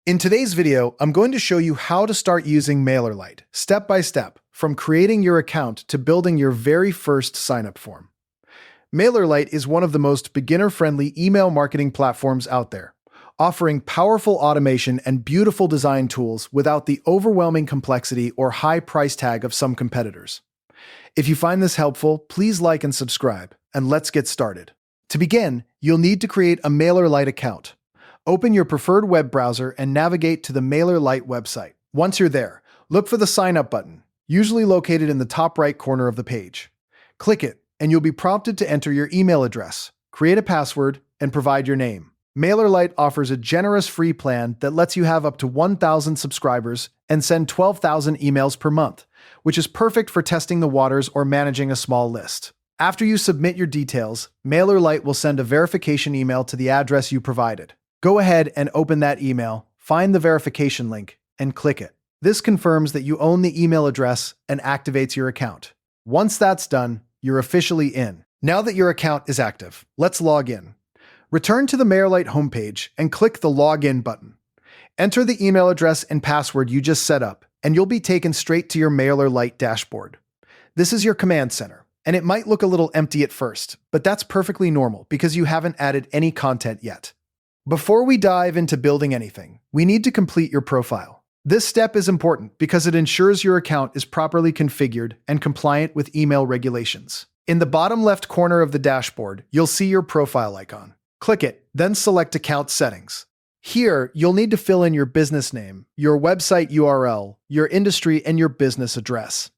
In today's video, I'm going to show you how to start using MailerLite, step by step, from creating your account to building your very first sign-up form. MailerLite is one of the most beginner-friendly email marketing platforms out there, offering powerful automation and beautiful design tools without the overwhelming complexity or high price tag of some competitors. If you find this helpful, please like and subscribe, and let's get started. To begin, you'll need to create a MailerLite account. Open your preferred web browser and navigate to the MailerLite website. Once you're there, look for the Sign Up button, usually located in the top right corner of the page. Click it, and you'll be prompted to enter your email address, create a password, and provide your name. MailerLite offers a generous free plan that lets you have up to 1,000 subscribers and send 12,000 emails per month, which is perfect for testing the waters or managing a small list. After you submit your details, MailerLite will send a verification email to the address you provided. Go ahead and open that email, find the verification link, and click it. This confirms that you own the email address and activates your account. Once that's done, you're officially in. Now that your account is active, let's log in. Return to the MailerLite homepage and click the Login button. Enter the email address and password you just set up, and you'll be taken straight to your MailerLite dashboard. This is your command center, and it might look a little empty at first, but that's perfectly normal because you haven't added any content yet. Before we dive into building anything, we need to complete your profile. This step is important because it ensures your account is properly configured and compliant with email regulations. In the bottom left corner of the dashboard, you'll see your profile icon. Click it, then select Account Settings. Here, you'll need to fill in your business name, your website URL, your industry, and your business address.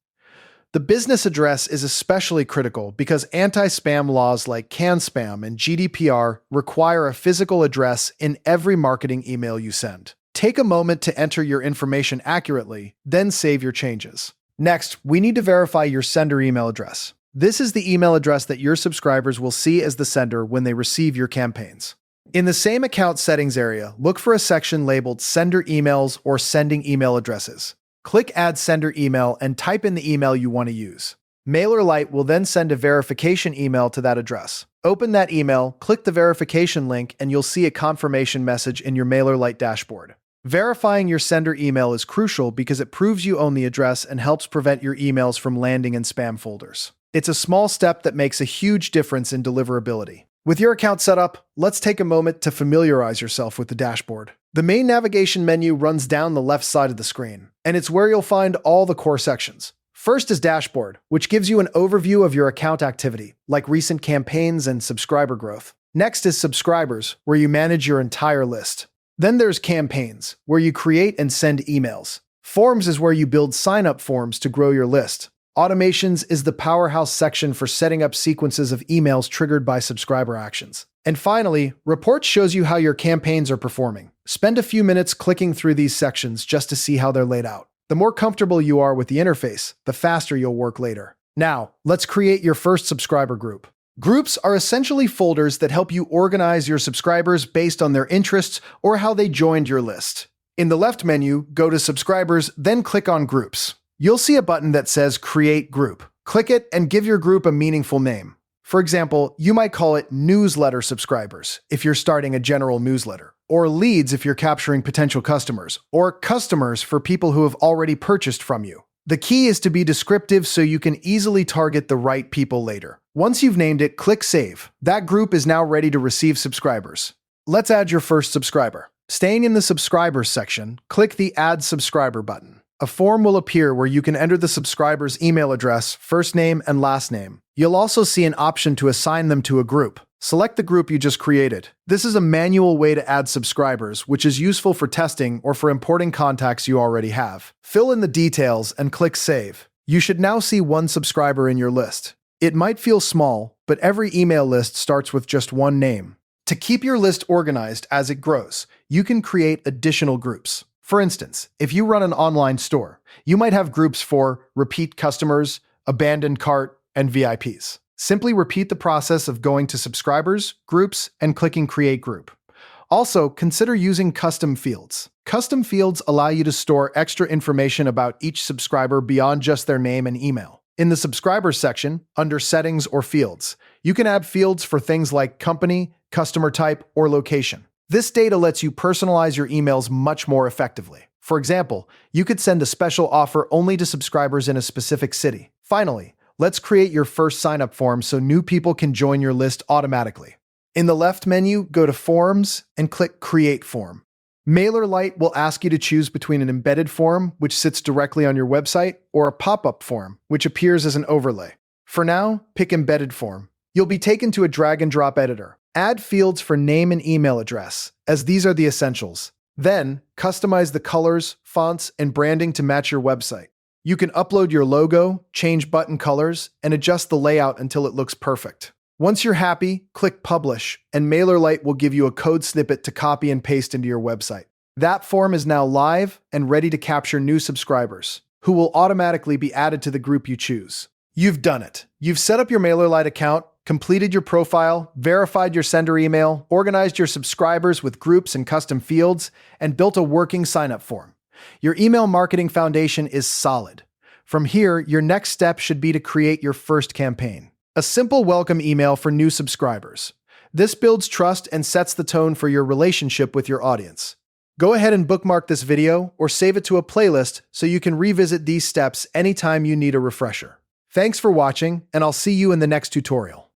The business address is especially critical because anti-spam laws like CAN-SPAM and GDPR require a physical address in every marketing email you send. Take a moment to enter your information accurately, then save your changes. Next, we need to verify your sender email address. This is the email address that your subscribers will see as the sender when they receive your campaigns. In the same account settings area, look for a section labeled Sender Emails or Sending Email Addresses. Click Add Sender Email and type in the email you want to use. MailerLite will then send a verification email to that address. Open that email, click the verification link, and you'll see a confirmation message in your MailerLite dashboard. Verifying your sender email is crucial because it proves you own the address and helps prevent your emails from landing in spam folders. It's a small step that makes a huge difference in deliverability. With your account set up, let's take a moment to familiarize yourself with the dashboard. The main navigation menu runs down the left side of the screen, and it's where you'll find all the core sections. First is Dashboard, which gives you an overview of your account activity, like recent campaigns and subscriber growth. Next is Subscribers, where you manage your entire list. Then there's Campaigns, where you create and send emails. Forms is where you build sign-up forms to grow your list. Automations is the powerhouse section for setting up sequences of emails triggered by subscriber actions. And finally, Reports shows you how your campaigns are performing. Spend a few minutes clicking through these sections just to see how they're laid out. The more comfortable you are with the interface, the faster you'll work later. Now, let's create your first subscriber group. Groups are essentially folders that help you organize your subscribers based on their interests or how they joined your list. In the left menu, go to Subscribers, then click on Groups. You'll see a button that says Create Group. Click it and give your group a meaningful name. For example, you might call it Newsletter Subscribers if you're starting a general newsletter, or Leads if you're capturing potential customers, or Customers for people who have already purchased from you. The key is to be descriptive so you can easily target the right people later. Once you've named it, click Save. That group is now ready to receive subscribers. Let's add your first subscriber. Staying in the Subscribers section, click the Add Subscriber button. A form will appear where you can enter the subscriber's email address, first name, and last name. You'll also see an option to assign them to a group. Select the group you just created. This is a manual way to add subscribers, which is useful for testing or for importing contacts you already have. Fill in the details and click Save. You should now see one subscriber in your list. It might feel small, but every email list starts with just one name. To keep your list organized as it grows, you can create additional groups. For instance, if you run an online store, you might have groups for repeat customers, abandoned cart, and VIPs. Simply repeat the process of going to Subscribers, Groups, and clicking Create Group. Also, consider using custom fields. Custom fields allow you to store extra information about each subscriber beyond just their name and email. In the Subscribers section, under Settings or Fields, you can add fields for things like company, customer type, or location. This data lets you personalize your emails much more effectively. For example, you could send a special offer only to subscribers in a specific city. Finally, let's create your first sign-up form so new people can join your list automatically. In the left menu, go to Forms and click Create Form. MailerLite will ask you to choose between an embedded form, which sits directly on your website, or a pop-up form, which appears as an overlay. For now, pick Embedded Form. You'll be taken to a drag-and-drop editor. Add fields for name and email address, as these are the essentials. Then, customize the colors, fonts, and branding to match your website. You can upload your logo, change button colors, and adjust the layout until it looks perfect. Once you're happy, click Publish, and MailerLite will give you a code snippet to copy and paste into your website. That form is now live and ready to capture new subscribers, who will automatically be added to the group you choose. You've done it. You've set up your MailerLite account, completed your profile, verified your sender email, organized your subscribers with groups and custom fields, and built a working sign-up form. Your email marketing foundation is solid. From here, your next step should be to create your first campaign. A simple welcome email for new subscribers. This builds trust and sets the tone for your relationship with your audience. Go ahead and bookmark this video or save it to a playlist so you can revisit these steps anytime you need a refresher. Thanks for watching, and I'll see you in the next tutorial.